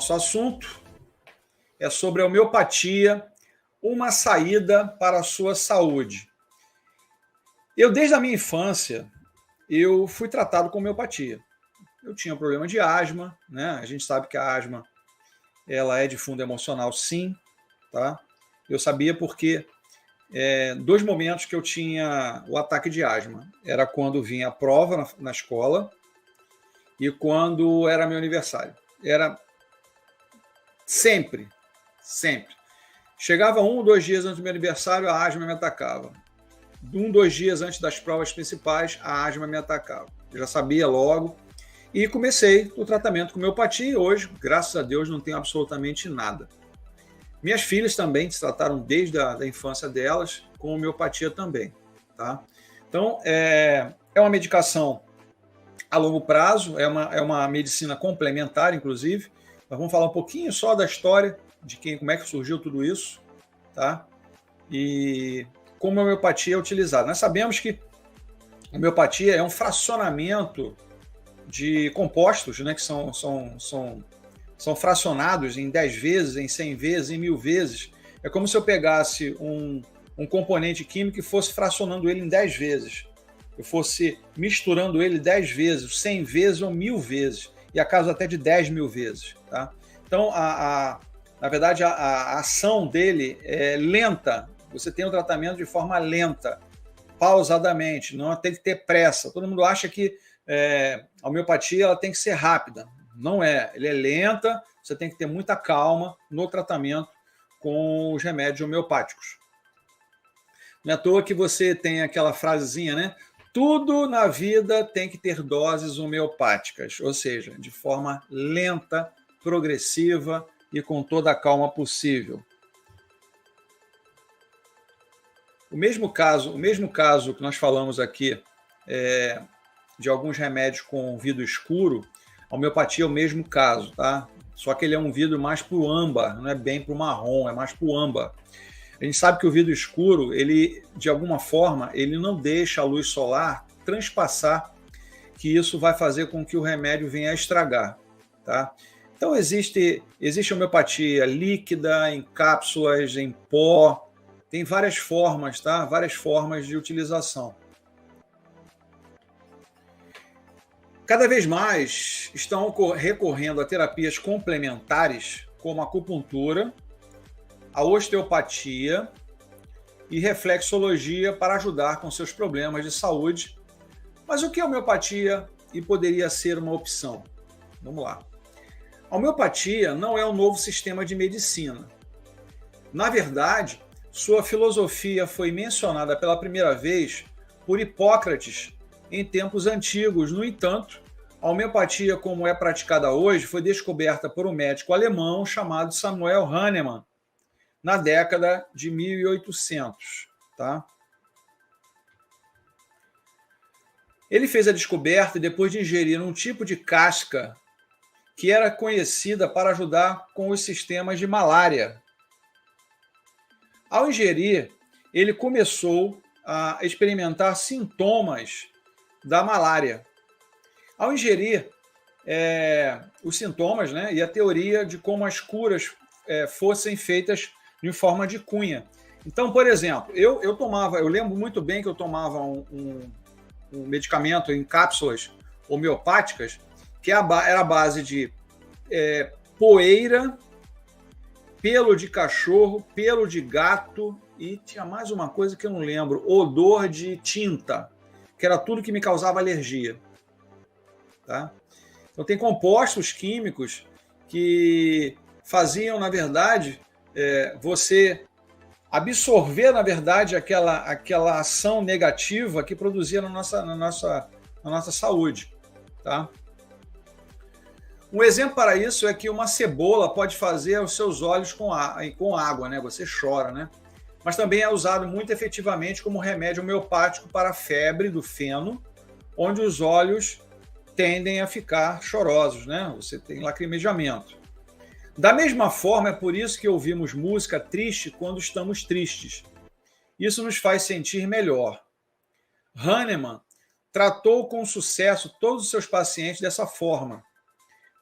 nosso assunto é sobre a homeopatia, uma saída para a sua saúde. Eu, desde a minha infância, eu fui tratado com homeopatia. Eu tinha um problema de asma, né? A gente sabe que a asma ela é de fundo emocional, sim, tá? Eu sabia porque dois momentos que eu tinha o ataque de asma. Era quando vinha a prova na escola e quando era meu aniversário. Era sempre. Chegava 1 ou 2 dias antes do meu aniversário, a asma me atacava. 1 ou 2 dias antes das provas principais, a asma me atacava. Eu já sabia logo. E comecei o tratamento com homeopatia e hoje, graças a Deus, não tenho absolutamente nada. Minhas filhas também se trataram desde a infância delas com homeopatia também. Tá? Então, é uma medicação a longo prazo, é uma medicina complementar, inclusive. Nós vamos falar um pouquinho só da história, de como é que surgiu tudo isso, tá? E como a homeopatia é utilizada. Nós sabemos que a homeopatia é um fracionamento de compostos, né, que são fracionados em 10 vezes, em 100 vezes, em 1000 vezes. É como se eu pegasse um componente químico e fosse fracionando ele em 10 vezes. Eu fosse misturando ele 10 vezes, 100 vezes ou 1000 vezes. E a caso até de 10.000 vezes. Tá? Então, na verdade, a ação dele é lenta. Você tem o tratamento de forma lenta, pausadamente. Não tem que ter pressa. Todo mundo acha que a homeopatia ela tem que ser rápida. Não é. Ela é lenta. Você tem que ter muita calma no tratamento com os remédios homeopáticos. Não é à toa que você tem aquela frasezinha, né? Tudo na vida tem que ter doses homeopáticas, ou seja, de forma lenta, progressiva e com toda a calma possível. O mesmo caso que nós falamos aqui de alguns remédios com vidro escuro, a homeopatia é o mesmo caso, tá? Só que ele é um vidro mais para o âmbar, não é bem para o marrom, é mais para o âmbar. A gente sabe que o vidro escuro, ele, de alguma forma, ele não deixa a luz solar transpassar, que isso vai fazer com que o remédio venha a estragar, tá? Então, existe homeopatia líquida, em cápsulas, em pó, tem várias formas, tá? Várias formas de utilização. Cada vez mais estão recorrendo a terapias complementares, como a acupuntura, a osteopatia e reflexologia para ajudar com seus problemas de saúde. Mas o que é homeopatia e poderia ser uma opção? Vamos lá. A homeopatia não é um novo sistema de medicina. Na verdade, sua filosofia foi mencionada pela primeira vez por Hipócrates em tempos antigos. No entanto, a homeopatia, como é praticada hoje, foi descoberta por um médico alemão chamado Samuel Hahnemann, na década de 1800. Tá? Ele fez a descoberta depois de ingerir um tipo de casca que era conhecida para ajudar com os sistemas de malária. Ao ingerir, ele começou a experimentar sintomas da malária. Ao ingerir os sintomas, né, e a teoria de como as curas fossem feitas em forma de cunha. Então, por exemplo, eu lembro muito bem que eu tomava um medicamento em cápsulas homeopáticas que era a base de poeira, pelo de cachorro, pelo de gato e tinha mais uma coisa que eu não lembro, odor de tinta, que era tudo que me causava alergia. Tá? Então, tem compostos químicos que faziam, na verdade, você absorver, na verdade, aquela ação negativa que produzia na nossa saúde. Tá? Um exemplo para isso é que uma cebola pode fazer os seus olhos com água, né? Você chora, né? Mas também é usado muito efetivamente como remédio homeopático para a febre do feno, onde os olhos tendem a ficar chorosos, né? Você tem lacrimejamento. Da mesma forma, é por isso que ouvimos música triste quando estamos tristes. Isso nos faz sentir melhor. Hahnemann tratou com sucesso todos os seus pacientes dessa forma,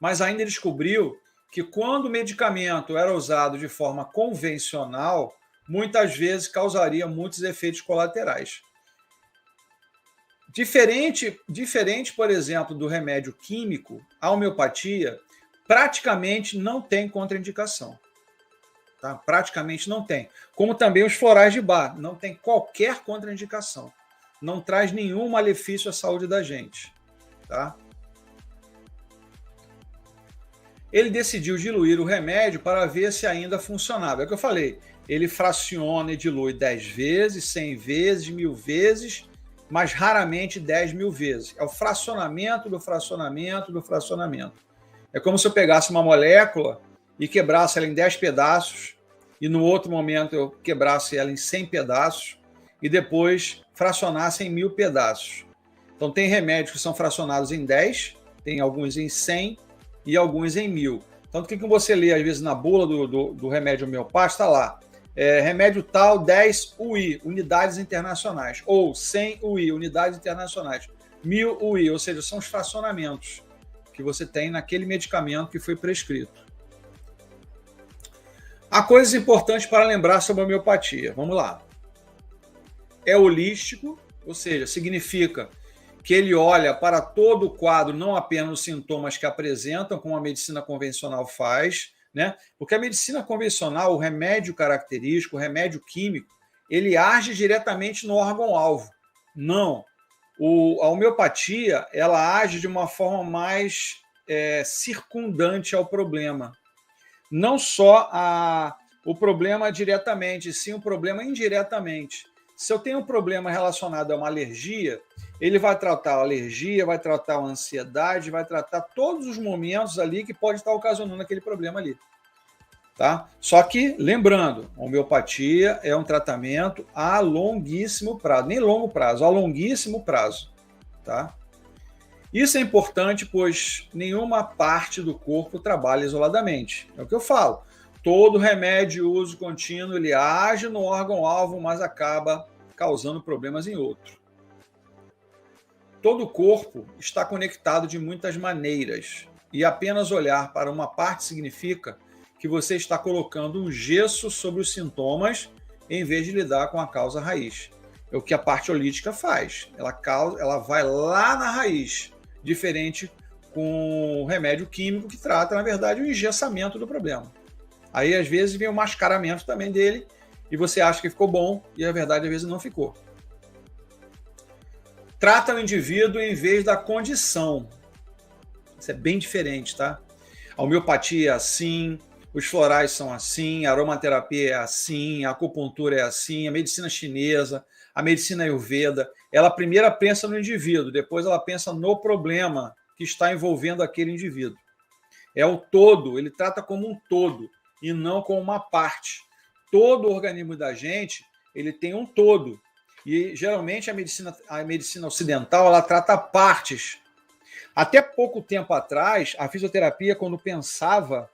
mas ainda descobriu que quando o medicamento era usado de forma convencional, muitas vezes causaria muitos efeitos colaterais. Diferente, por exemplo, do remédio químico, a homeopatia praticamente não tem contraindicação. Tá? Praticamente não tem. Como também os florais de Bach, não tem qualquer contraindicação. Não traz nenhum malefício à saúde da gente. Tá? Ele decidiu diluir o remédio para ver se ainda funcionava. É o que eu falei. Ele fraciona e dilui 10 vezes, 100 vezes, 1000 vezes, mas raramente 10.000 vezes. É o fracionamento do fracionamento do fracionamento. É como se eu pegasse uma molécula e quebrasse ela em 10 pedaços, e no outro momento eu quebrasse ela em 100 pedaços, e depois fracionasse em 1000 pedaços. Então tem remédios que são fracionados em 10, tem alguns em 100 e alguns em 1000. Tanto que você lê, às vezes, na bula do remédio homeopático, está lá, remédio tal 10 UI, unidades internacionais, ou 100 UI, unidades internacionais, 1000 UI, ou seja, são os fracionamentos que você tem naquele medicamento que foi prescrito. Há coisas importantes para lembrar sobre a homeopatia. Vamos lá. É holístico, ou seja, significa que ele olha para todo o quadro, não apenas os sintomas que apresentam, como a medicina convencional faz, né? Porque a medicina convencional, o remédio característico, o remédio químico, ele age diretamente no órgão-alvo. Não. A homeopatia, ela age de uma forma mais circundante ao problema. Não só o problema diretamente, sim o problema indiretamente. Se eu tenho um problema relacionado a uma alergia, ele vai tratar a alergia, vai tratar a ansiedade, vai tratar todos os momentos ali que pode estar ocasionando aquele problema ali. Tá? Só que, lembrando, a homeopatia é um tratamento a longuíssimo prazo, nem longo prazo, a longuíssimo prazo. Tá? Isso é importante, pois nenhuma parte do corpo trabalha isoladamente. É o que eu falo. Todo remédio de uso contínuo, ele age no órgão-alvo, mas acaba causando problemas em outro. Todo o corpo está conectado de muitas maneiras, e apenas olhar para uma parte significa que você está colocando um gesso sobre os sintomas em vez de lidar com a causa raiz. É o que a parte holística faz. Ela vai lá na raiz, diferente com o remédio químico que trata, na verdade, o engessamento do problema. Aí, às vezes, vem o mascaramento também dele e você acha que ficou bom e, na verdade, às vezes não ficou. Trata o indivíduo em vez da condição. Isso é bem diferente, tá? A homeopatia é assim, os florais são assim, a aromaterapia é assim, a acupuntura é assim, a medicina chinesa, a medicina ayurveda, ela primeiro pensa no indivíduo, depois ela pensa no problema que está envolvendo aquele indivíduo. É o todo, ele trata como um todo e não como uma parte. Todo o organismo da gente, ele tem um todo. E geralmente a medicina ocidental, ela trata partes. Até pouco tempo atrás, a fisioterapia, quando pensava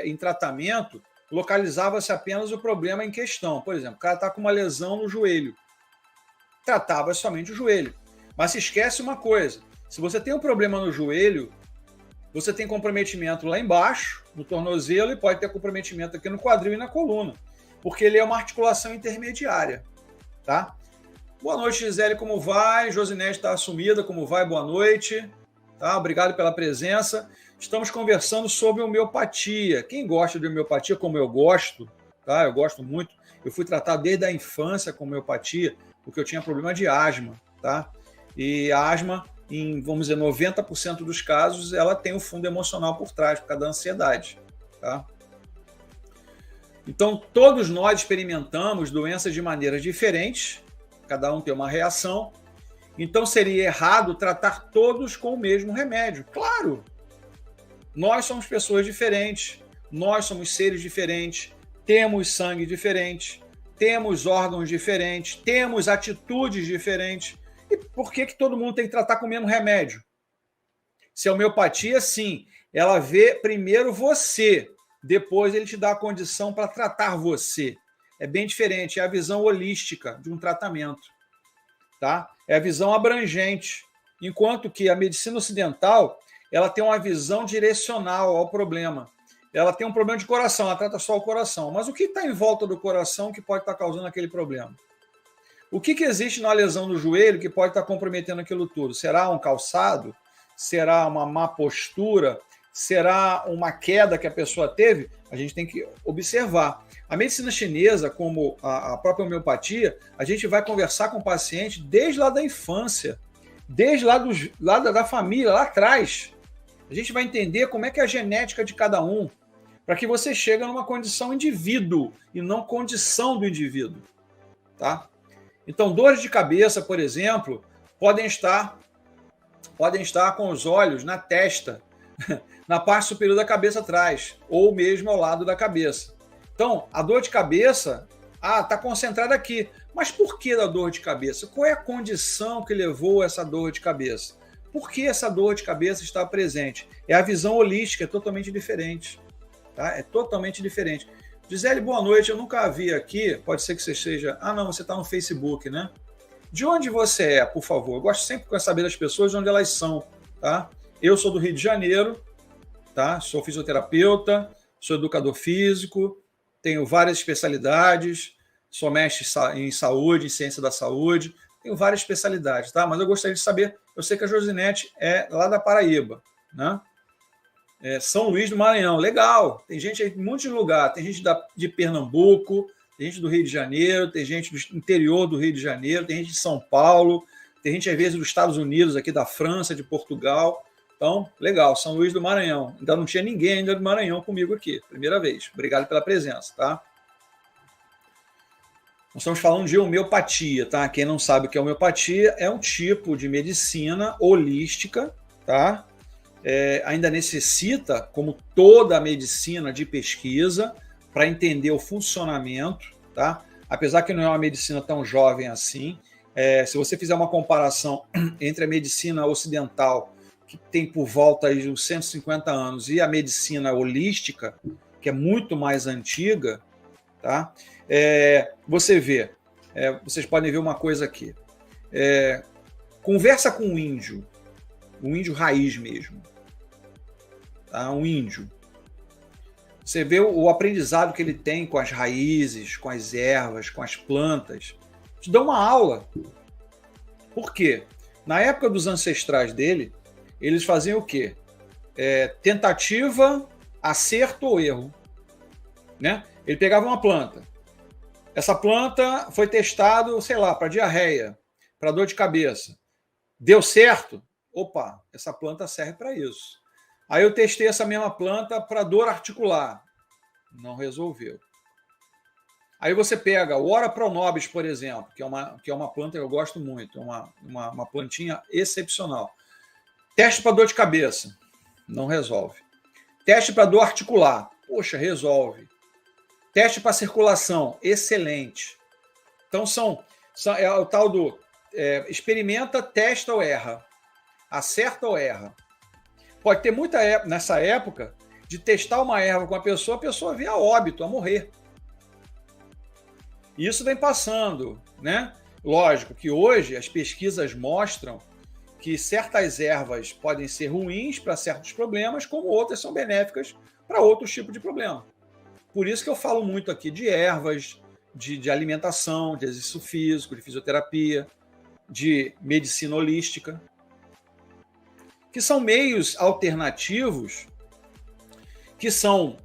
em tratamento, localizava-se apenas o problema em questão. Por exemplo, o cara está com uma lesão no joelho. Tratava somente o joelho. Mas se esquece uma coisa, se você tem um problema no joelho, você tem comprometimento lá embaixo, no tornozelo, e pode ter comprometimento aqui no quadril e na coluna, porque ele é uma articulação intermediária. Tá? Boa noite, Gisele, como vai? Josinete está assumida, como vai? Boa noite. Tá? Obrigado pela presença. Estamos conversando sobre homeopatia. Quem gosta de homeopatia, como eu gosto, tá? Eu gosto muito. Eu fui tratado desde a infância com homeopatia, porque eu tinha problema de asma. Tá? E a asma, em, vamos dizer, 90% dos casos, ela tem um fundo emocional por trás, por causa da ansiedade. Tá? Então, todos nós experimentamos doenças de maneiras diferentes, cada um tem uma reação. Então, seria errado tratar todos com o mesmo remédio. Claro! Nós somos pessoas diferentes, nós somos seres diferentes, temos sangue diferente, temos órgãos diferentes, temos atitudes diferentes. E por que todo mundo tem que tratar com o mesmo remédio? Se a homeopatia, sim, ela vê primeiro você, depois ele te dá a condição para tratar você. É bem diferente, é a visão holística de um tratamento. Tá? É a visão abrangente. Enquanto que a medicina ocidental, ela tem uma visão direcional ao problema. ela tem um problema de coração, ela trata só o coração. Mas o que está em volta do coração que pode estar causando aquele problema? O que existe na lesão do joelho que pode estar comprometendo aquilo tudo? Será um calçado? Será uma má postura? Será uma queda que a pessoa teve? A gente tem que observar. A medicina chinesa, como a própria homeopatia, a gente vai conversar com o paciente desde lá da infância, desde lá da família, lá atrás. A gente vai entender como é que é a genética de cada um, para que você chegue numa condição indivíduo e não condição do indivíduo. Tá? Então, dores de cabeça, por exemplo, podem estar com os olhos na testa, na parte superior da cabeça atrás, ou mesmo ao lado da cabeça. Então, a dor de cabeça está concentrada aqui. Mas por que a dor de cabeça? Qual é a condição que levou a essa dor de cabeça? Por que essa dor de cabeça está presente? É a visão holística, é totalmente diferente. Tá? É totalmente diferente. Gisele, boa noite. Eu nunca a vi aqui. Pode ser que você esteja... Ah, não, você está no Facebook, né? De onde você é, por favor? Eu gosto sempre de saber das pessoas de onde elas são. Tá? Eu sou do Rio de Janeiro, tá? Sou fisioterapeuta, sou educador físico, tenho várias especialidades, sou mestre em saúde, em ciência da saúde, tenho várias especialidades, tá? Mas eu gostaria de saber, eu sei que a Josinete é lá da Paraíba, né? São Luís do Maranhão, legal, tem gente aí de um monte de lugar, tem gente de Pernambuco, tem gente do Rio de Janeiro, tem gente do interior do Rio de Janeiro, tem gente de São Paulo, tem gente às vezes dos Estados Unidos, aqui da França, de Portugal. Então, legal, São Luís do Maranhão. Ainda não tinha ninguém ainda do Maranhão comigo aqui, primeira vez. Obrigado pela presença, tá? Nós estamos falando de homeopatia, tá? Quem não sabe o que é homeopatia, é um tipo de medicina holística, tá? Ainda necessita, como toda a medicina, de pesquisa para entender o funcionamento, tá? Apesar que não é uma medicina tão jovem assim. Se você fizer uma comparação entre a medicina ocidental, que tem por volta aí de uns 150 anos, e a medicina holística, que é muito mais antiga, tá? Você vê, vocês podem ver uma coisa aqui. Conversa com um índio raiz mesmo, tá? Um índio. Você vê o aprendizado que ele tem com as raízes, com as ervas, com as plantas. Te dá uma aula. Por quê? Na época dos ancestrais dele, eles faziam o quê? Tentativa, acerto ou erro. Né? Ele pegava uma planta. Essa planta foi testado, sei lá, para diarreia, para dor de cabeça. Deu certo? Opa, essa planta serve para isso. Aí eu testei essa mesma planta para dor articular. Não resolveu. Aí você pega o Ora Pronobis, por exemplo, que é uma planta que eu gosto muito, uma plantinha excepcional. Teste para dor de cabeça. Não resolve. Teste para dor articular. Poxa, resolve. Teste para circulação. Excelente. Então é o tal do experimenta, testa ou erra. Acerta ou erra. Pode ter muita nessa época de testar uma erva com a pessoa vir a óbito, a morrer. E isso vem passando, né? Lógico que hoje as pesquisas mostram que certas ervas podem ser ruins para certos problemas, como outras são benéficas para outros tipos de problema. Por isso que eu falo muito aqui de ervas, de alimentação, de exercício físico, de fisioterapia, de medicina holística, que são meios alternativos, que são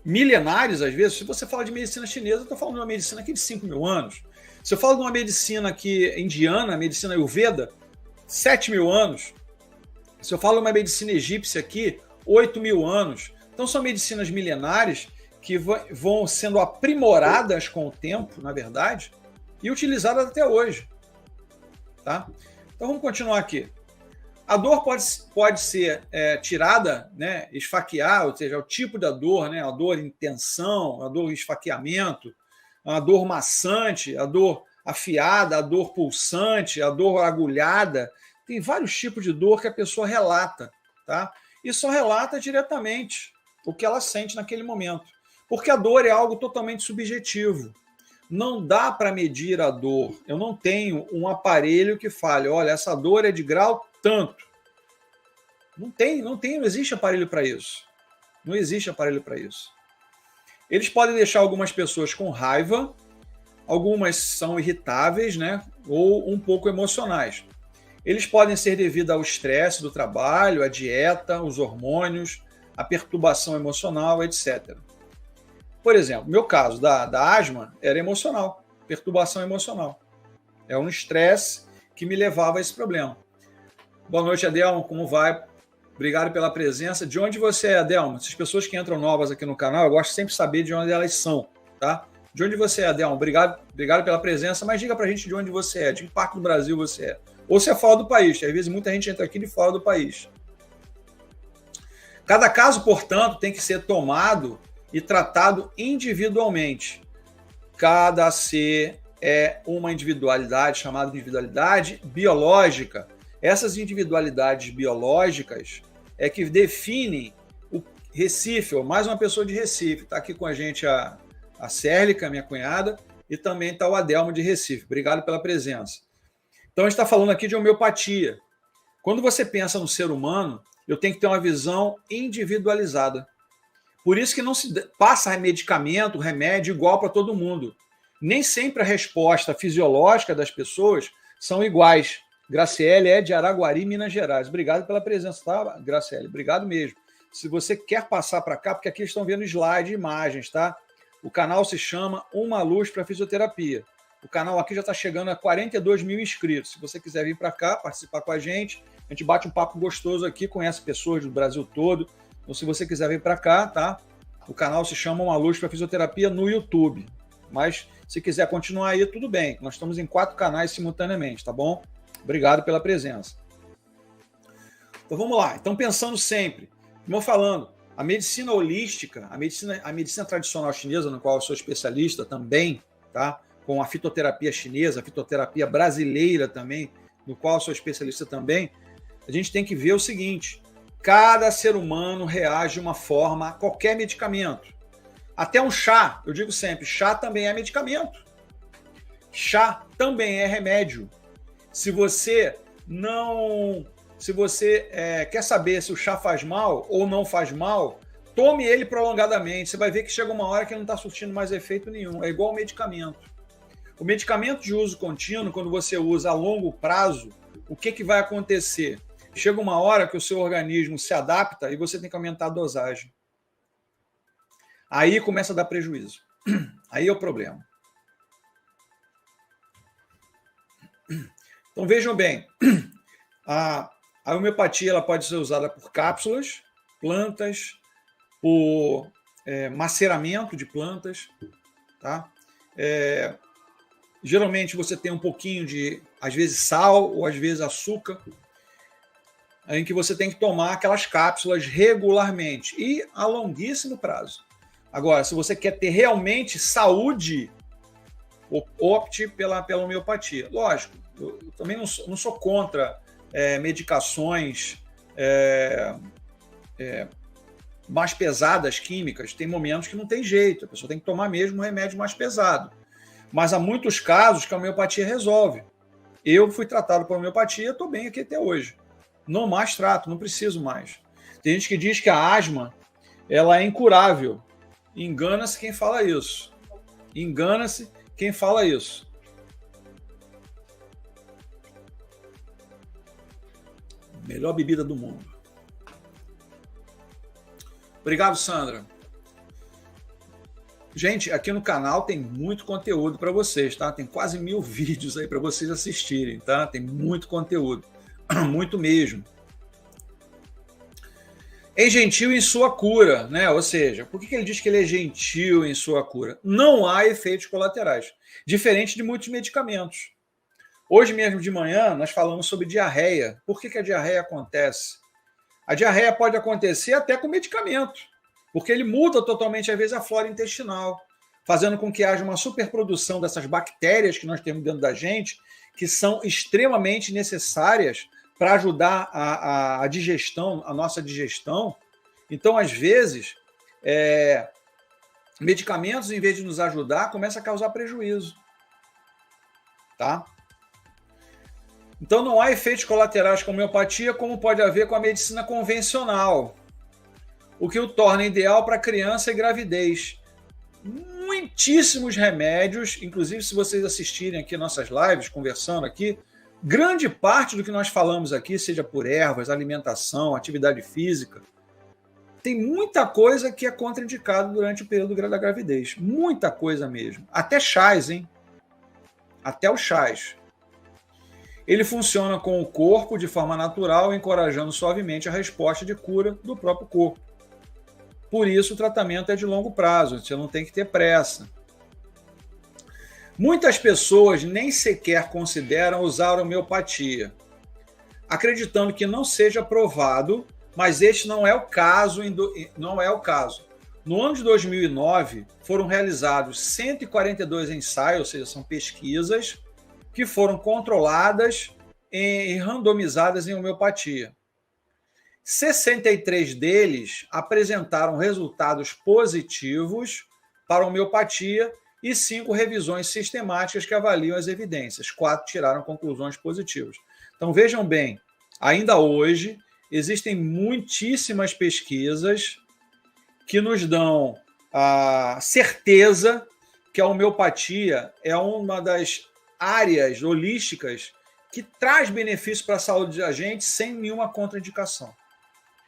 milenares, às vezes. Se você fala de medicina chinesa, eu estou falando de uma medicina aqui de 5 mil anos. Se eu falo de uma medicina aqui indiana, medicina Ayurveda, 7 mil anos. Se eu falo de uma medicina egípcia aqui, 8 mil anos. Então são medicinas milenares que vão sendo aprimoradas com o tempo, na verdade, e utilizadas até hoje. Tá? Então vamos continuar aqui. A dor pode ser tirada, né, esfaquear, ou seja, o tipo da dor, né, a dor em tensão, a dor em esfaqueamento, a dor maçante, a dor afiada, a dor pulsante, a dor agulhada. Tem vários tipos de dor que a pessoa relata, tá? E só relata diretamente o que ela sente naquele momento. Porque a dor é algo totalmente subjetivo. Não dá para medir a dor. Eu não tenho um aparelho que fale, olha, essa dor é de grau tanto. Não existe aparelho para isso. Não existe aparelho para isso. Eles podem deixar algumas pessoas com raiva, algumas são irritáveis, né? Ou um pouco emocionais. Eles podem ser devido ao estresse do trabalho, à dieta, os hormônios, a perturbação emocional, etc. Por exemplo, meu caso da asma era emocional, perturbação emocional. É um estresse que me levava a esse problema. Boa noite, Adelmo, como vai? Obrigado pela presença. De onde você é, Adelmo? Essas pessoas que entram novas aqui no canal, eu gosto sempre de saber de onde elas são, tá? De onde você é, Adelmo? Obrigado pela presença, mas diga pra gente de onde você é, de que parte do Brasil você é. Ou se é fora do país, às vezes muita gente entra aqui de fora do país. Cada caso, portanto, tem que ser tomado e tratado individualmente. Cada ser é uma individualidade, chamada de individualidade biológica. Essas individualidades biológicas é que definem o Recife, ou mais uma pessoa de Recife. Está aqui com a gente a Cérlica, minha cunhada, e também está o Adelmo de Recife. Obrigado pela presença. Então, a gente está falando aqui de homeopatia. Quando você pensa no ser humano, eu tenho que ter uma visão individualizada. Por isso que não se passa medicamento, remédio igual para todo mundo. Nem sempre a resposta fisiológica das pessoas são iguais. Graciele é de Araguari, Minas Gerais. Obrigado pela presença, tá, Graciele? Obrigado mesmo. Se você quer passar para cá, porque aqui estão vendo slide, imagens, tá? O canal se chama Uma Luz para Fisioterapia. O canal aqui já está chegando a 42 mil inscritos. Se você quiser vir para cá, participar com a gente bate um papo gostoso aqui, conhece pessoas do Brasil todo. Então, se você quiser vir para cá, tá? O canal se chama Uma Luz para Fisioterapia no YouTube. Mas, se quiser continuar aí, tudo bem. Nós estamos em 4 canais simultaneamente, tá bom? Obrigado pela presença. Então, vamos lá. Então, pensando sempre, como eu falando, a medicina holística, a medicina tradicional chinesa, no qual eu sou especialista também, tá? Com a fitoterapia chinesa, a fitoterapia brasileira também, no qual eu sou especialista também, a gente tem que ver o seguinte: cada ser humano reage de uma forma a qualquer medicamento. Até um chá, eu digo sempre, chá também é medicamento. Chá também é remédio. Se você quer saber se o chá faz mal ou não faz mal, tome ele prolongadamente. Você vai ver que chega uma hora que não está surtindo mais efeito nenhum. É igual ao medicamento. O medicamento de uso contínuo, quando você usa a longo prazo, o que vai acontecer? Chega uma hora que o seu organismo se adapta e você tem que aumentar a dosagem. Aí começa a dar prejuízo. Aí é o problema. Então vejam bem, a homeopatia ela pode ser usada por cápsulas, plantas, por maceramento de plantas, tá? Geralmente você tem um pouquinho de, às vezes, sal ou às vezes açúcar, em que você tem que tomar aquelas cápsulas regularmente e a longuíssimo prazo. Agora, se você quer ter realmente saúde, opte pela homeopatia. Lógico, eu também não sou contra medicações mais pesadas, químicas. Tem momentos que não tem jeito, a pessoa tem que tomar mesmo um remédio mais pesado. Mas há muitos casos que a homeopatia resolve. Eu fui tratado por homeopatia, estou bem aqui até hoje. Não mais trato, não preciso mais. Tem gente que diz que a asma ela é incurável. Engana-se quem fala isso. Engana-se quem fala isso. Melhor bebida do mundo. Obrigado, Sandra. Gente, aqui no canal tem muito conteúdo para vocês, tá? Tem quase 1000 vídeos aí para vocês assistirem, tá? Tem muito conteúdo. Muito mesmo. É gentil em sua cura, né? Ou seja, por que ele diz que ele é gentil em sua cura? Não há efeitos colaterais, diferente de muitos medicamentos. Hoje mesmo de manhã nós falamos sobre diarreia. Por que a diarreia acontece? A diarreia pode acontecer até com medicamento, porque ele muda totalmente, às vezes, a flora intestinal, fazendo com que haja uma superprodução dessas bactérias que nós temos dentro da gente, que são extremamente necessárias para ajudar a digestão, a nossa digestão. Então, às vezes, medicamentos, em vez de nos ajudar, começam a causar prejuízo. Tá? Então, não há efeitos colaterais com a homeopatia, como pode haver com a medicina convencional. o que o torna ideal para criança e gravidez. Muitíssimos remédios, inclusive se vocês assistirem aqui nossas lives, conversando aqui, grande parte do que nós falamos aqui, seja por ervas, alimentação, atividade física, tem muita coisa que é contraindicado durante o período da gravidez. Muita coisa mesmo. Até chás, hein? Até os chás. Ele funciona com o corpo de forma natural, encorajando suavemente a resposta de cura do próprio corpo. Por isso, o tratamento é de longo prazo, você não tem que ter pressa. Muitas pessoas nem sequer consideram usar a homeopatia, acreditando que não seja provado, mas este não é o caso. No ano de 2009, foram realizados 142 ensaios, ou seja, são pesquisas, que foram controladas e randomizadas em homeopatia. 63 deles apresentaram resultados positivos para a homeopatia e 5 revisões sistemáticas que avaliam as evidências. 4 tiraram conclusões positivas. Então, vejam bem, ainda hoje existem muitíssimas pesquisas que nos dão a certeza que a homeopatia é uma das áreas holísticas que traz benefício para a saúde da gente sem nenhuma contraindicação.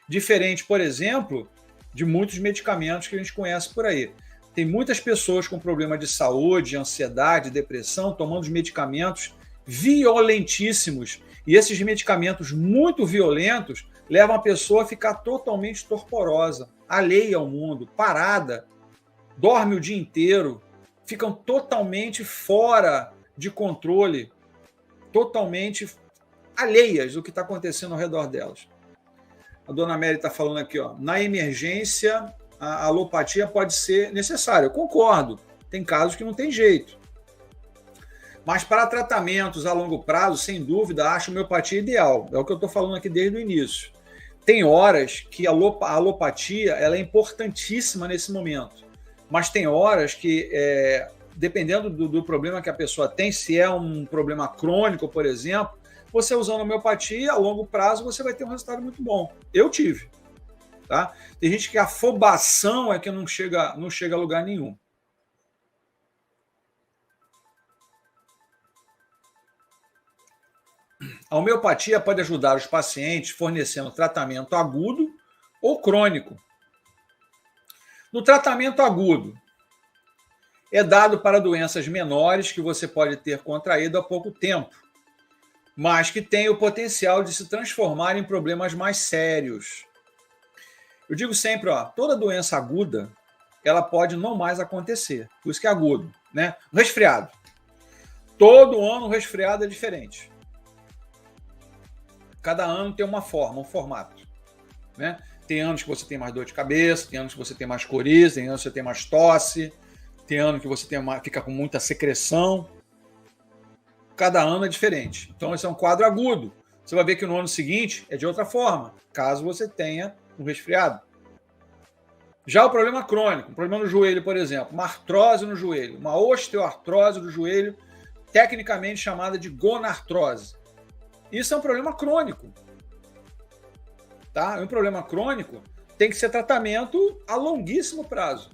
Diferente, por exemplo, de muitos medicamentos que a gente conhece por aí. Tem muitas pessoas com problema de saúde, ansiedade, depressão, tomando os medicamentos violentíssimos. E esses medicamentos muito violentos levam a pessoa a ficar totalmente torporosa, alheia ao mundo, parada, dorme o dia inteiro, ficam totalmente fora de controle, totalmente alheias do que está acontecendo ao redor delas. A dona Mary está falando aqui, ó, na emergência, a alopatia pode ser necessária. Eu concordo, tem casos que não tem jeito. Mas para tratamentos a longo prazo, sem dúvida, acho a homeopatia ideal. É o que eu estou falando aqui desde o início. Tem horas que a alopatia ela é importantíssima nesse momento. Mas tem horas que, dependendo do problema que a pessoa tem, se é um problema crônico, por exemplo, você usando homeopatia, a longo prazo, você vai ter um resultado muito bom. Eu tive. Tá? Tem gente que a afobação é que não chega a lugar nenhum. A homeopatia pode ajudar os pacientes fornecendo tratamento agudo ou crônico. No tratamento agudo, é dado para doenças menores que você pode ter contraído há pouco tempo, mas que têm o potencial de se transformar em problemas mais sérios. Eu digo sempre, ó, toda doença aguda, ela pode não mais acontecer. Por isso que é agudo, né? O resfriado. Todo ano o resfriado é diferente. Cada ano tem uma forma, um formato, né? Tem anos que você tem mais dor de cabeça, tem anos que você tem mais coriza, tem anos que você tem mais tosse, tem ano que você fica com muita secreção. Cada ano é diferente. Então, esse é um quadro agudo. Você vai ver que no ano seguinte é de outra forma, caso você tenha um resfriado. Já o problema crônico, um problema no joelho, por exemplo, uma artrose no joelho, uma osteoartrose do joelho, tecnicamente chamada de gonartrose. Isso é um problema crônico. Tá? Um problema crônico tem que ser tratamento a longuíssimo prazo.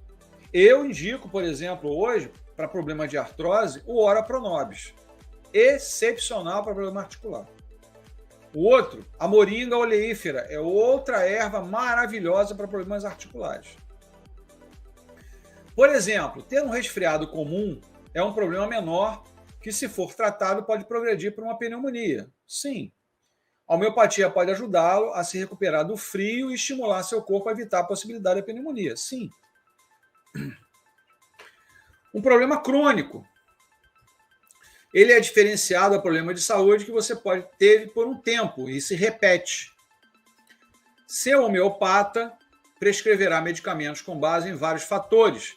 Eu indico, por exemplo, hoje, para problema de artrose, o Ora Pronobis. Excepcional para problema articular. O outro, a moringa oleífera, é outra erva maravilhosa para problemas articulares. Por exemplo, ter um resfriado comum é um problema menor que, se for tratado, pode progredir para uma pneumonia. Sim. A homeopatia pode ajudá-lo a se recuperar do frio e estimular seu corpo a evitar a possibilidade da pneumonia. Sim. Um problema crônico. Ele é diferenciado a problema de saúde que você pode ter por um tempo e se repete. Seu homeopata prescreverá medicamentos com base em vários fatores,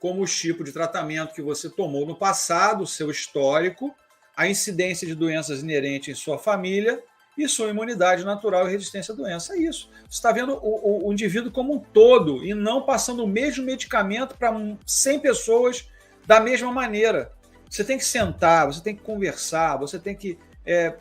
como o tipo de tratamento que você tomou no passado, seu histórico, a incidência de doenças inerentes em sua família e sua imunidade natural e resistência à doença. É isso. Você está vendo o indivíduo como um todo e não passando o mesmo medicamento para 100 pessoas da mesma maneira. Você tem que sentar, você tem que conversar, você tem que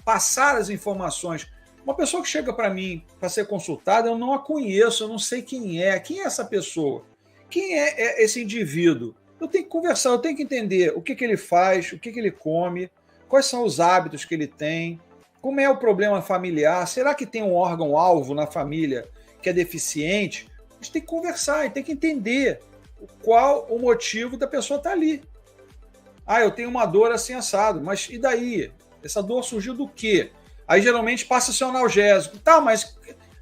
passar as informações. Uma pessoa que chega para mim para ser consultada, eu não a conheço, eu não sei quem é. Quem é essa pessoa? Quem é esse indivíduo? Eu tenho que conversar, eu tenho que entender o que ele faz, o que ele come, quais são os hábitos que ele tem, como é o problema familiar, será que tem um órgão-alvo na família que é deficiente? A gente tem que conversar, a gente tem que entender qual o motivo da pessoa estar ali. Ah, eu tenho uma dor assim assado, mas e daí? Essa dor surgiu do quê? Aí geralmente passa a ser um analgésico. Tá, mas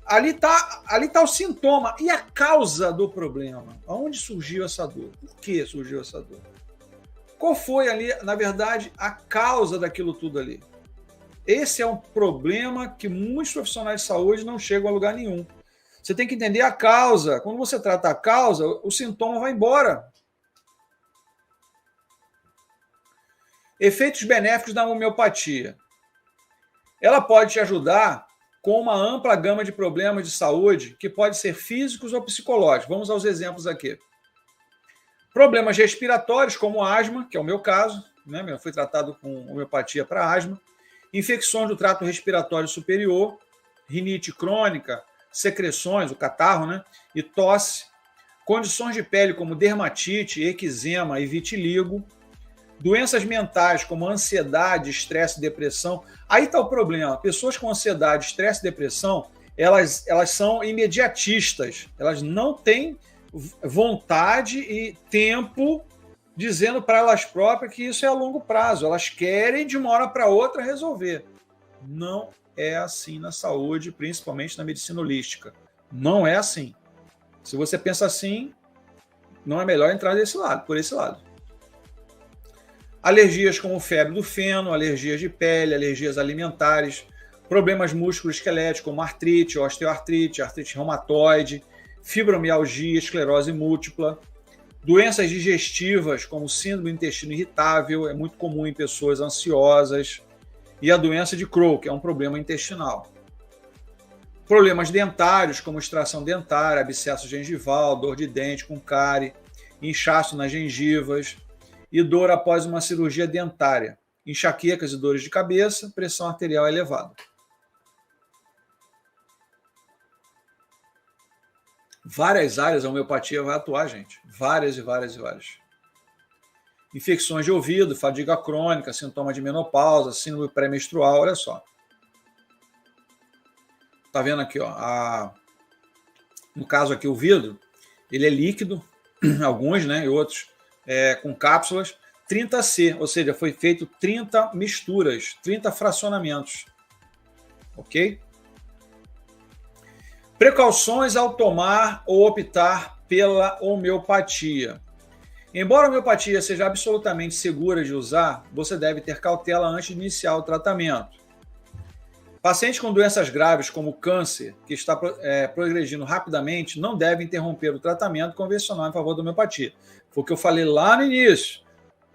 ali tá o sintoma. E a causa do problema? Aonde surgiu essa dor? Por que surgiu essa dor? Qual foi ali, na verdade, a causa daquilo tudo ali? Esse é um problema que muitos profissionais de saúde não chegam a lugar nenhum. Você tem que entender a causa. Quando você trata a causa, o sintoma vai embora. Efeitos benéficos da homeopatia. Ela pode te ajudar com uma ampla gama de problemas de saúde, que podem ser físicos ou psicológicos. Vamos aos exemplos aqui. Problemas respiratórios, como asma, que é o meu caso, né? Eu fui tratado com homeopatia para asma. Infecções do trato respiratório superior, rinite crônica, secreções, o catarro, né? E tosse. Condições de pele como dermatite, eczema e vitiligo. Doenças mentais como ansiedade, estresse e depressão. Aí está o problema. Pessoas com ansiedade, estresse e depressão, elas são imediatistas. Elas não têm vontade e tempo dizendo para elas próprias que isso é a longo prazo. Elas querem de uma hora para outra resolver. Não é assim na saúde, principalmente na medicina holística. Não é assim. Se você pensa assim, não é melhor entrar por esse lado. Alergias como febre do feno, alergias de pele, alergias alimentares, problemas músculo-esqueléticos como artrite, osteoartrite, artrite reumatoide, fibromialgia, esclerose múltipla, doenças digestivas como síndrome do intestino irritável, é muito comum em pessoas ansiosas, e a doença de Crohn, que é um problema intestinal. Problemas dentários como extração dentária, abscesso gengival, dor de dente com cárie, inchaço nas gengivas, e dor após uma cirurgia dentária, enxaquecas e dores de cabeça, pressão arterial elevada. Várias áreas a homeopatia vai atuar, gente. Várias e várias e várias. Infecções de ouvido, fadiga crônica, sintoma de menopausa, síndrome pré-menstrual, olha só. Tá vendo aqui, ó? No caso aqui, o vidro, ele é líquido, alguns, né, e outros com cápsulas, 30C, ou seja, foi feito 30 misturas, 30 fracionamentos. Ok? Precauções ao tomar ou optar pela homeopatia. Embora a homeopatia seja absolutamente segura de usar, você deve ter cautela antes de iniciar o tratamento. Pacientes com doenças graves como câncer, que está progredindo rapidamente, não devem interromper o tratamento convencional em favor da homeopatia. Foi o que eu falei lá no início.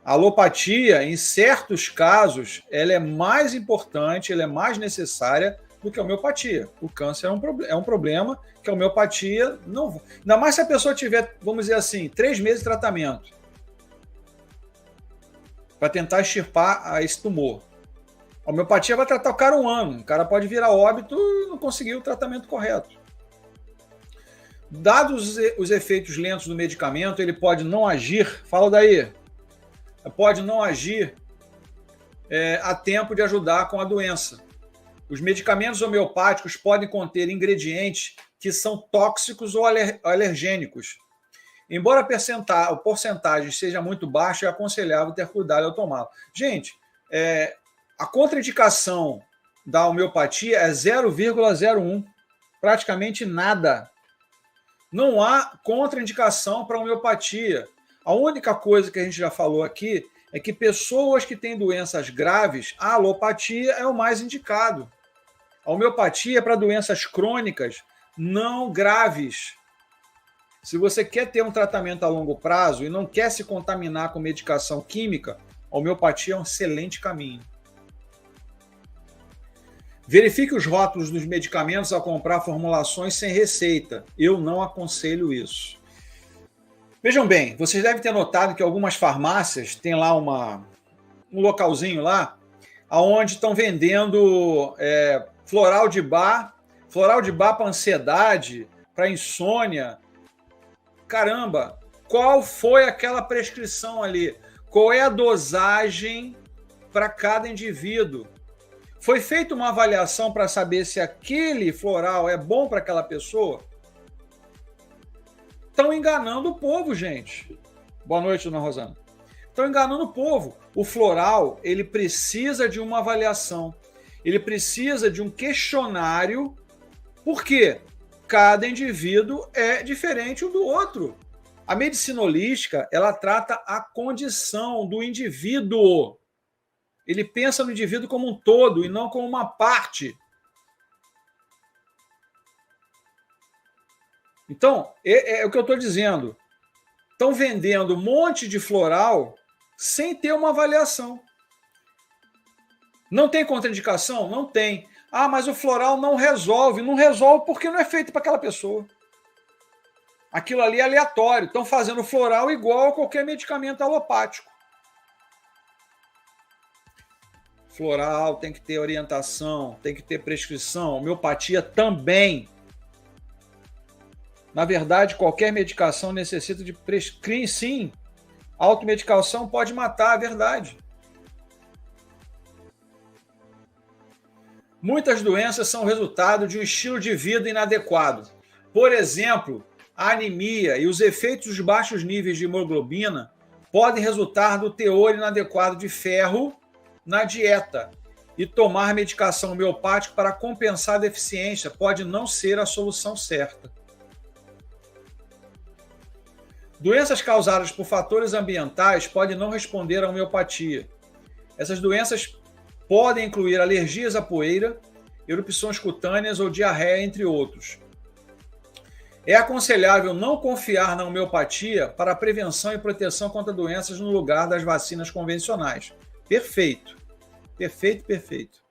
A alopatia, em certos casos, ela é mais importante, ela é mais necessária do que a homeopatia. O câncer é um problema que a homeopatia não... Ainda mais se a pessoa tiver, vamos dizer assim, 3 meses de tratamento para tentar extirpar esse tumor. A homeopatia vai tratar o cara 1 ano. O cara pode virar óbito e não conseguir o tratamento correto. Dados os efeitos lentos do medicamento, ele pode não agir, fala daí, pode não agir a tempo de ajudar com a doença. Os medicamentos homeopáticos podem conter ingredientes que são tóxicos ou alergênicos. Embora a porcentagem seja muito baixa, é aconselhável ter cuidado ao tomá-lo. Gente, a contraindicação da homeopatia é 0,01, praticamente nada. Não há contraindicação para a homeopatia. A única coisa que a gente já falou aqui é que pessoas que têm doenças graves, a alopatia é o mais indicado. A homeopatia é para doenças crônicas não graves. Se você quer ter um tratamento a longo prazo e não quer se contaminar com medicação química, a homeopatia é um excelente caminho. Verifique os rótulos dos medicamentos ao comprar formulações sem receita. Eu não aconselho isso. Vejam bem, vocês devem ter notado que algumas farmácias têm lá um localzinho lá, onde estão vendendo Floral de bar para ansiedade, para insônia. Caramba, qual foi aquela prescrição ali? Qual é a dosagem para cada indivíduo? Foi feita uma avaliação para saber se aquele floral é bom para aquela pessoa? Estão enganando o povo, gente. Boa noite, dona Rosana. Estão enganando o povo. O floral, ele precisa de uma avaliação. Ele precisa de um questionário. Por quê? Cada indivíduo é diferente um do outro. A medicina holística, ela trata a condição do indivíduo. Ele pensa no indivíduo como um todo e não como uma parte. Então, é o que eu estou dizendo. Estão vendendo um monte de floral sem ter uma avaliação. Não tem contraindicação? Não tem. Ah, mas o floral não resolve. Não resolve porque não é feito para aquela pessoa. Aquilo ali é aleatório. Estão fazendo floral igual a qualquer medicamento alopático. Floral tem que ter orientação, tem que ter prescrição. Homeopatia também. Na verdade, qualquer medicação necessita de prescrição, sim. Automedicação pode matar, a verdade. Muitas doenças são resultado de um estilo de vida inadequado. Por exemplo, a anemia e os efeitos dos baixos níveis de hemoglobina podem resultar do teor inadequado de ferro na dieta. E tomar medicação homeopática para compensar a deficiência pode não ser a solução certa. Doenças causadas por fatores ambientais podem não responder à homeopatia. Essas doenças podem incluir alergias à poeira, erupções cutâneas ou diarreia, entre outros. É aconselhável não confiar na homeopatia para a prevenção e proteção contra doenças no lugar das vacinas convencionais. Perfeito. Perfeito, perfeito.